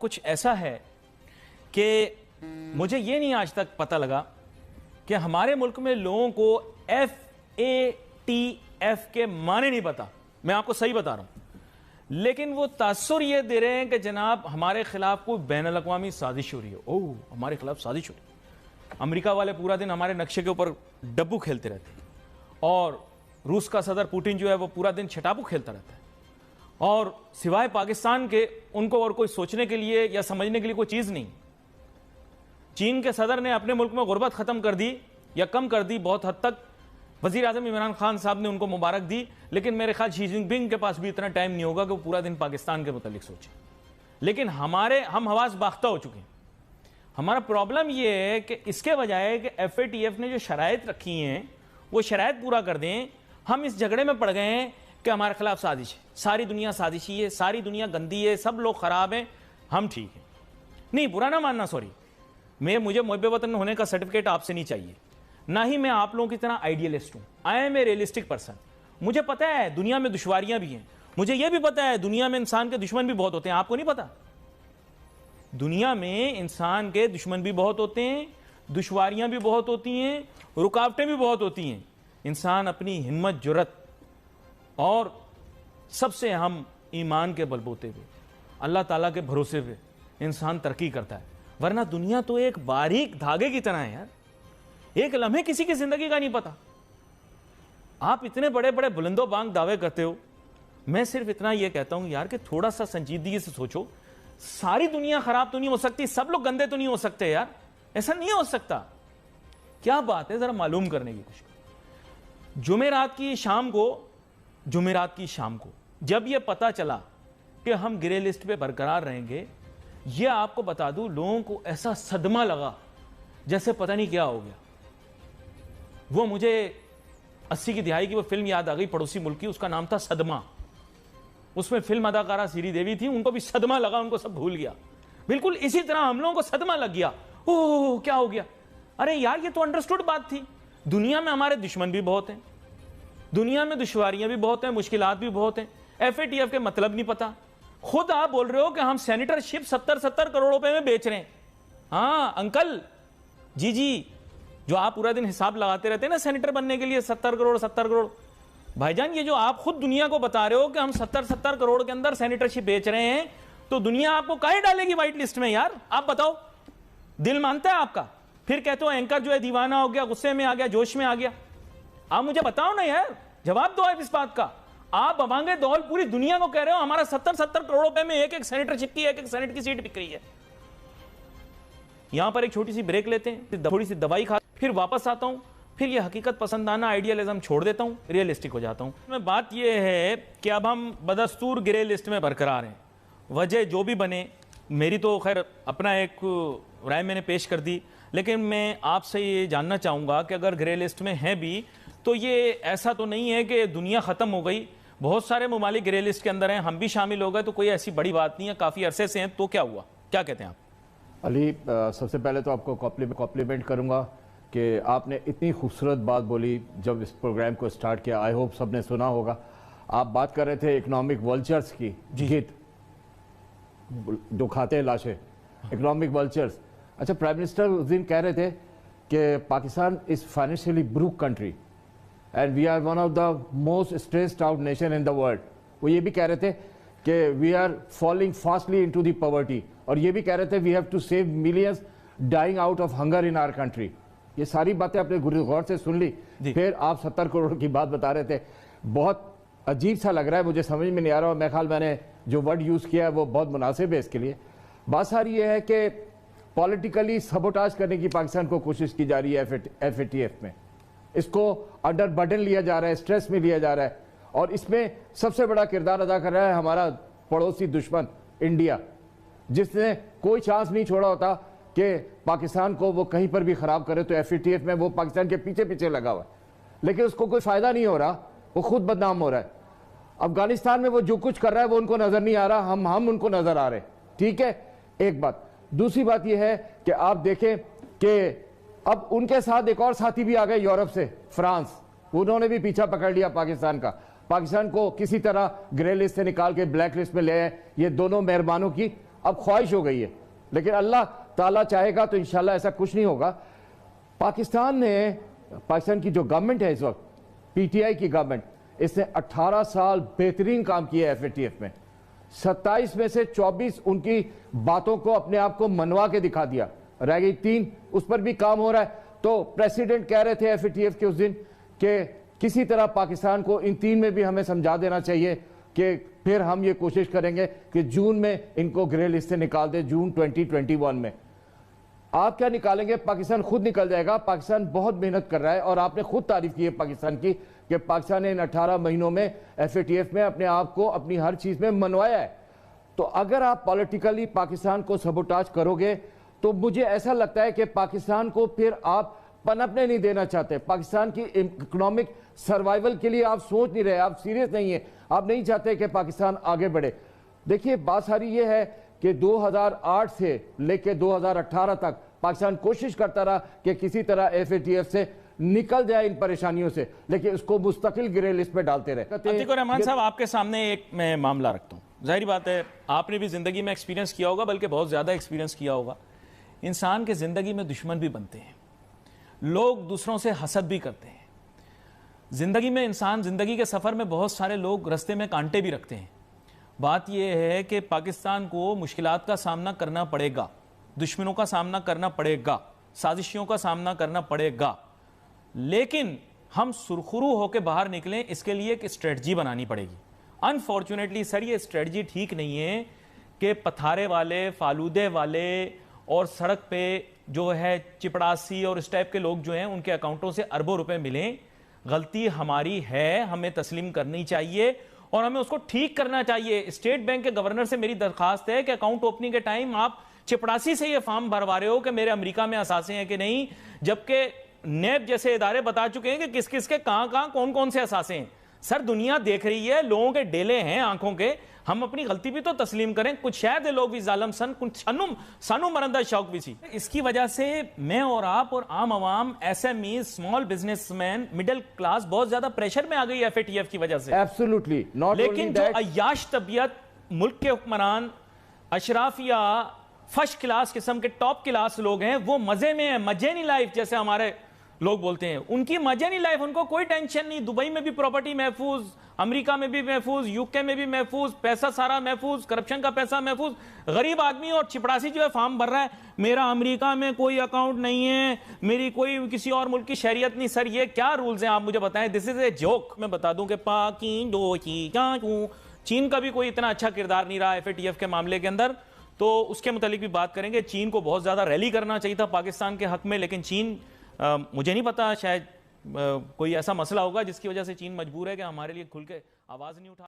کچھ ایسا ہے کہ مجھے یہ نہیں آج تک پتہ لگا کہ ہمارے ملک میں لوگوں کو FATF کے معنی نہیں پتا. میں آپ کو صحیح بتا رہا ہوں. لیکن وہ تاثر یہ دے رہے ہیں کہ جناب ہمارے خلاف کوئی بین الاقوامی سازش ہو رہی ہے. ہمارے خلاف سازش ہو رہی ہے. امریکہ والے پورا دن ہمارے نقشے کے اوپر ڈبو کھیلتے رہتے ہیں, اور روس کا صدر پوٹن جو ہے وہ پورا دن چھٹاپو کھیلتا رہتا ہے, اور سوائے پاکستان کے ان کو اور کوئی سوچنے کے لیے یا سمجھنے کے لیے کوئی چیز نہیں. چین کے صدر نے اپنے ملک میں غربت ختم کر دی یا کم کر دی بہت حد تک. وزیر اعظم عمران خان صاحب نے ان کو مبارک دی, لیکن میرے خیال شی جن پنگ کے پاس بھی اتنا ٹائم نہیں ہوگا کہ وہ پورا دن پاکستان کے متعلق سوچیں. لیکن ہم حواس باختہ ہو چکے ہیں. ہمارا پرابلم یہ ہے کہ اس کے بجائے کہ FATF نے جو شرائط رکھی ہیں وہ شرائط پورا کر دیں, ہم اس جھگڑے میں پڑ گئے ہیں کہ ہمارے خلاف سازش ہے, ساری دنیا سازشی ہے, ساری دنیا گندی ہے, سب لوگ خراب ہیں, ہم ٹھیک ہیں. نہیں, برا نہ ماننا, سوری, مجھے محب وطن ہونے کا سرٹیفکیٹ آپ سے نہیں چاہیے, نہ ہی میں آپ لوگوں کی طرح آئیڈیلسٹ ہوں. I am a realistic person. مجھے پتہ ہے دنیا میں دشواریاں بھی ہیں, مجھے یہ بھی پتہ ہے دنیا میں انسان کے دشمن بھی بہت ہوتے ہیں. آپ کو نہیں پتا؟ دنیا میں انسان کے دشمن بھی بہت ہوتے ہیں, دشواریاں بھی بہت ہوتی ہیں, رکاوٹیں بھی بہت ہوتی ہیں. انسان اپنی ہمت, جرت اور سب سے اہم ایمان کے بلبوتے پہ, اللہ تعالیٰ کے بھروسے پہ انسان ترقی کرتا ہے. ورنہ دنیا تو ایک باریک دھاگے کی طرح ہے یار, ایک لمحے کسی کی زندگی کا نہیں پتا. آپ اتنے بڑے بڑے بلند و بانگ دعوے کرتے ہو, میں صرف اتنا یہ کہتا ہوں یار کہ تھوڑا سا سنجیدگی سے سوچو. ساری دنیا خراب تو نہیں ہو سکتی, سب لوگ گندے تو نہیں ہو سکتے یار, ایسا نہیں ہو سکتا. کیا بات ہے, ذرا معلوم کرنے کی کوشش. جمعرات کی شام کو جب یہ پتا چلا کہ ہم گرے لسٹ پہ برقرار رہیں گے, یہ آپ کو بتا دوں لوگوں کو ایسا صدمہ لگا جیسے پتہ نہیں کیا ہو گیا. وہ مجھے 80 کی دہائی کی وہ فلم یاد آ گئی, پڑوسی ملک کی, اس کا نام تھا صدمہ. اس میں فلم اداکارہ سری دیوی تھی, ان کو بھی صدمہ لگا, ان کو سب بھول گیا. بالکل اسی طرح ہم لوگوں کو صدمہ لگ گیا, کیا ہو گیا. ارے یار یہ تو انڈرسٹوڈ بات تھی. دنیا میں ہمارے دشمن بھی بہت ہیں, دنیا میں دشواریاں بھی بہت ہیں, مشکلات بھی بہت ہیں. FATF کے مطلب نہیں پتا. خود آپ بول رہے ہو کہ ہم سینیٹر شپ 70 کروڑ روپے میں بیچ رہے ہیں. ہاں انکل جی, جو آپ پورا دن حساب لگاتے رہتے ہیں نا سینیٹر بننے کے لیے, 70 کروڑ. بھائی جان, یہ جو آپ خود دنیا کو بتا رہے ہو کہ ہم 70 کروڑ کے اندر سینیٹر شپ بیچ رہے ہیں, تو دنیا آپ کو کاہے ڈالے گی وائٹ لسٹ میں یار؟ آپ بتاؤ, دل مانتا ہے آپ کا؟ پھر کہتے ہو اینکر جو ہے دیوانہ ہو گیا, غصے میں آ گیا, جوش میں آ گیا. آپ مجھے بتاؤ نا یار, جواب دو آپ اس بات کا. آپ بوانگے دول پوری دنیا کو کہہ رہے ہو ہمارا 70 کروڑ روپے میں ایک سینیٹر شپ کی, ایک سینیٹ کی سیٹ بک رہی ہے. یہاں پر ایک چھوٹی سی بریک لیتے ہیں, تھوڑی سی دوائی کھا, پھر واپس آتا ہوں, پھر یہ حقیقت پسندانہ آئیڈیالزم چھوڑ دیتا ہوں, ریئلسٹک ہو جاتا ہوں. میں بات یہ ہے کہ اب ہم بدستور گرے لسٹ میں برقرار ہیں. وجہ جو بھی بنے, میری تو خیر اپنا ایک رائے میں نے پیش کر دی, لیکن میں آپ سے یہ جاننا چاہوں گا کہ اگر گرے لسٹ میں ہیں بھی تو یہ ایسا تو نہیں ہے کہ دنیا ختم ہو گئی. بہت سارے ممالک گرے لسٹ کے اندر ہیں, ہم بھی شامل ہو گئے, تو کوئی ایسی بڑی بات نہیں ہے, کافی عرصے سے ہیں, تو کیا ہوا, کیا کہتے ہیں آپ؟ علی, سب سے پہلے تو آپ کو کمپلیمنٹ کروں گا کہ آپ نے اتنی خوبصورت بات بولی جب اس پروگرام کو سٹارٹ کیا. آئی ہوپ سب نے سنا ہوگا. آپ بات کر رہے تھے اکنامک ولچرز کی, گیت جو کھاتے ہیں لاشیں, اکنامک ولچرز. اچھا, پرائم منسٹر اس دن کہہ رہے تھے کہ Pakistan is financially broke country and we are one of the most stressed out nation in the world. وہ یہ بھی کہہ رہے تھے کہ we are falling fastly into the poverty, اور یہ بھی کہہ رہے تھے we have to save millions dying out of hunger in our country. یہ ساری باتیں آپ نے غور سے سن لی, پھر آپ 70 کروڑ کی بات بتا رہے تھے. بہت عجیب سا لگ رہا ہے, مجھے سمجھ میں نہیں آ رہا, اور میرے خیال میں نے جو ورڈ یوز کیا ہے وہ بہت مناسب ہے اس کے لیے. بات ساری یہ ہے کہ پولیٹیکلی سبوٹاج کرنے کی پاکستان کو کوشش کی جا رہی ہے FATF میں. اس کو انڈر برڈن لیا جا رہا ہے, اسٹریس میں لیا جا رہا ہے, اور اس میں سب سے بڑا کردار ادا کر رہا ہے ہمارا پڑوسی دشمن انڈیا, جس نے کوئی چانس نہیں چھوڑا ہوتا کہ پاکستان کو وہ کہیں پر بھی خراب کرے. تو FATF میں وہ پاکستان کے پیچھے لگا ہوا ہے, لیکن اس کو کوئی فائدہ نہیں ہو رہا, وہ خود بدنام ہو رہا ہے. افغانستان میں وہ جو کچھ کر رہا ہے وہ ان کو نظر نہیں آ رہا, ہم ان کو نظر آ رہے ہیں. ٹھیک ہے, ایک بات. دوسری بات یہ ہے کہ آپ دیکھیں کہ اب ان کے ساتھ ایک اور ساتھی بھی آ گئے یورپ سے, فرانس. انہوں نے بھی پیچھا پکڑ لیا پاکستان کا, پاکستان کو کسی طرح گرے لسٹ سے نکال کے بلیک لسٹ میں لے آئے. یہ دونوں مہربانوں کی اب خواہش ہو گئی ہے، لیکن اللہ تعالیٰ چاہے گا تو انشاءاللہ ایسا کچھ نہیں ہوگا۔ پاکستان کی جو گورنمنٹ ہے اس وقت، پی ٹی آئی کی گورنمنٹ، اس نے 18 سال بہترین کام کیا ہے ایف اے ٹی ایف میں، 27 میں سے 24 ان کی باتوں کو اپنے آپ کو منوا کے دکھا دیا، رہ گئی 3، اس پر بھی کام ہو رہا ہے۔ تو پریسیڈنٹ کہہ رہے تھے ایف اے ٹی ایف کے اس دن کہ کسی طرح پاکستان کو ان 3 میں بھی ہمیں سمجھا دینا چاہیے کہ پھر ہم یہ کوشش کریں گے کہ جون میں ان کو گرے لسٹ سے نکال دیں، جون 2021 میں۔ آپ کیا نکالیں گے؟ پاکستان خود نکل جائے گا۔ پاکستان بہت محنت کر رہا ہے، اور آپ نے خود تعریف کی ہے پاکستان کی کہ پاکستان نے ان 18 مہینوں میں ایف اے ٹی ایف میں اپنے آپ کو اپنی ہر چیز میں منوایا ہے۔ تو اگر آپ پولیٹیکلی پاکستان کو سبوٹاج کرو گے تو مجھے ایسا لگتا ہے کہ پاکستان کو پھر آپ پنپنے نہیں دینا چاہتے۔ پاکستان کی اکنامک سروائیول کے لیے آپ سوچ نہیں رہے، آپ سیریس نہیں ہیں، آپ نہیں چاہتے کہ پاکستان آگے بڑھے۔ دیکھیے بات ساری یہ ہے کہ 2008 سے لے کے 2018 تک پاکستان کوشش کرتا رہا کہ کسی طرح ایف اے ٹی ایف سے نکل جائے ان پریشانیوں سے، لیکن اس کو مستقل گرے لسٹ پہ ڈالتے رہے۔ عتیق الرحمان صاحب، آپ کے سامنے ایک میں معاملہ رکھتا ہوں۔ ظاہری بات ہے آپ نے بھی زندگی میں ایکسپیرینس کیا ہوگا، بلکہ بہت زیادہ ایکسپیرینس کیا ہوگا۔ انسان کے زندگی میں دشمن بھی بنتے ہیں، لوگ دوسروں سے حسد بھی کرتے ہیں۔ زندگی میں انسان زندگی کے سفر میں بہت سارے لوگ رستے میں کانٹے بھی رکھتے ہیں۔ بات یہ ہے کہ پاکستان کو مشکلات کا سامنا کرنا پڑے گا، دشمنوں کا سامنا کرنا پڑے گا، سازشیوں کا سامنا کرنا پڑے گا، لیکن ہم سرخرو ہو کے باہر نکلیں اس کے لیے ایک اسٹریٹجی بنانی پڑے گی۔ انفارچونیٹلی سر یہ اسٹریٹجی ٹھیک نہیں ہے کہ پتھارے والے، فالودے والے اور سڑک پہ جو ہے چپڑاسی اور اس ٹائپ کے لوگ جو ہیں ان کے اکاؤنٹوں سے اربوں روپے ملیں۔ غلطی ہماری ہے، ہمیں تسلیم کرنی چاہیے اور ہمیں اس کو ٹھیک کرنا چاہیے۔ اسٹیٹ بینک کے گورنر سے میری درخواست ہے کہ اکاؤنٹ اوپننگ کے ٹائم آپ چپڑاسی سے یہ فارم بھروا رہے ہو کہ میرے امریکہ میں اثاثے ہیں کہ نہیں، جبکہ نیب جیسے ادارے بتا چکے ہیں کہ کس کس کے کہاں کون کون سے اثاثے ہیں۔ سر دنیا دیکھ رہی ہے، لوگوں کے ڈیلے ہیں آنکھوں کے، ہم اپنی غلطی بھی تو تسلیم کریں۔ کچھ شاید لوگ بھی ظالم سن کچھ سنو مرندہ شوق بھی سی۔ اس کی وجہ سے میں اور آپ اور عام عوام، S M E, small businessman, middle class بہت زیادہ پریشر میں آ گئی ایف اے ٹی ایف کی وجہ سے۔ ایبسولوٹلی ناٹ اونلی لیکن جو عیاش طبیعت ملک کے حکمران، اشراف یا فرسٹ کلاس قسم کے ٹاپ کلاس لوگ ہیں، وہ مزے میں ہیں، مجے نہیں لائف جیسے ہمارے لوگ بولتے ہیں، ان کی مجے نہیں لائف، ان کو کوئی ٹینشن نہیں۔ دبئی میں بھی پراپرٹی محفوظ، امریکہ میں بھی محفوظ، یو کے میں بھی محفوظ، پیسہ سارا محفوظ، کرپشن کا پیسہ محفوظ۔ غریب آدمی اور چپڑاسی جو ہے فارم بھر رہا ہے، میرا امریکہ میں کوئی اکاؤنٹ نہیں ہے، میری کوئی کسی اور ملک کی شہریت نہیں۔ سر یہ کیا رولز ہیں آپ مجھے بتائیں، دس از اے جوک۔ میں بتا دوں کہ چین کا بھی کوئی اتنا اچھا کردار نہیں رہا ایف اے ٹی ایف کے معاملے کے اندر، تو اس کے متعلق بھی بات کریں گے۔ چین کو بہت زیادہ ریلی کرنا چاہیے تھا پاکستان کے حق میں، لیکن چین مجھے نہیں پتا، شاید کوئی ایسا مسئلہ ہوگا جس کی وجہ سے چین مجبور ہے کہ ہمارے لیے کھل کے آواز نہیں اٹھا